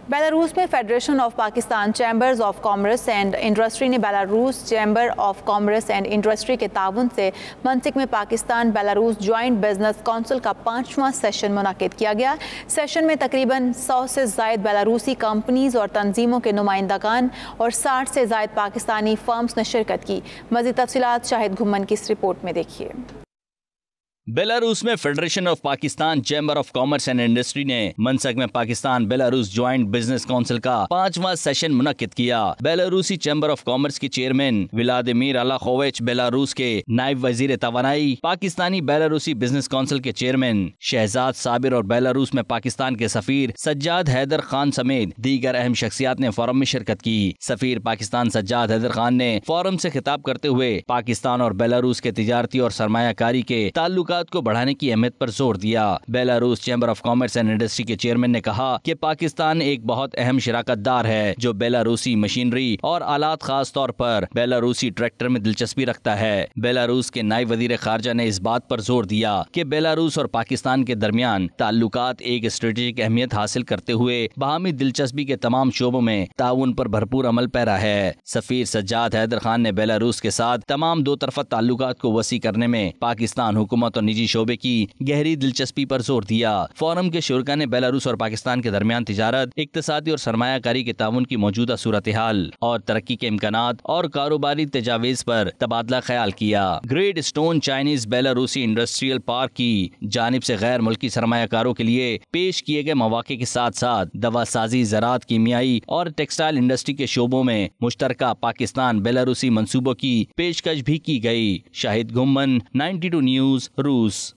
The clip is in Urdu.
بیلاروس میں federation of Pakistan chambers of commerce and industry نے Belarus chamber of commerce and industry کے تعاون سے منطق میں Pakistan Belarus joint business council کا 5واں سیشن منعقد کیا گیا۔ سیشن میں تقریباً 100 سے زائد بیلاروسی کمپنیز اور تنظیموں کے نمائندگان اور 60 سے زائد پاکستانی فرمز نے شرکت کی۔ مزید تفصیلات شاہد گھمن کی اس رپورٹ میں دیکھیے۔ بیلاروس میں federation of Pakistan chamber of commerce and industry نے منسک میں Pakistan Belarus joint business council کا 5واں سیشن منعقد کیا۔ بیلاروسی چیمبر آف کامرس کے چیئرمین ولادیمیر الاخوویچ، بیلاروس کے نائب وزیر توانائی، پاکستانی بیلاروسی بزنس کونسل کے چیئرمین شہزاد صابر اور بیلاروس میں پاکستان کے سفیر سجاد حیدر خان سمیت دیگر اہم شخصیات نے فورم میں شرکت کی۔ سفیر پاکستان سجاد حیدر خان نے فورم سے خطاب کرتے ہوئے پاکستان اور بیلاروس کے تجارتی اور سرمایہ کاری کے تعلقات کو بڑھانے کی اہمیت پر زور دیا۔ Belarus chamber of commerce and industry کے چیئرمین نے کہا کہ پاکستان ایک بہت اہم شراکت دار ہے جو بیلاروسی مشینری اور آلات، خاص طور پر بیلاروسی ٹریکٹر میں دلچسپی رکھتا ہے۔ بیلاروس کے نائب وزیر خارجہ نے اس بات پر زور دیا کہ بیلاروس اور پاکستان کے درمیان تعلقات ایک اسٹریٹجک اہمیت حاصل کرتے ہوئے باہمی دلچسپی کے تمام شعبوں میں تعاون پر بھرپور عمل پیرا ہے۔ سفیر سجاد حیدر خان نے بیلاروس کے ساتھ تمام دو طرفہ تعلقات کو وسیع کرنے میں پاکستان حکومت اور نجی شعبے کی گہری دلچسپی پر زور دیا۔ فورم کے شرکاء نے بیلاروس اور پاکستان کے درمیان تجارت، اقتصادی اور سرمایہ کاری کے تعاون کی موجودہ صورتحال اور ترقی کے امکانات اور کاروباری تجاویز پر تبادلہ خیال کیا۔ گریٹ اسٹون چائنیز بیلاروسی انڈسٹریل پارک کی جانب سے غیر ملکی سرمایہ کاروں کے لیے پیش کیے گئے مواقع کے ساتھ ساتھ دوا سازی، زراعت، کیمیائی اور ٹیکسٹائل انڈسٹری کے شعبوں میں مشترکہ پاکستان بیلاروسی منصوبوں کی پیشکش بھی کی گئی۔ شاہد گھمن، 92 نیوز، روس۔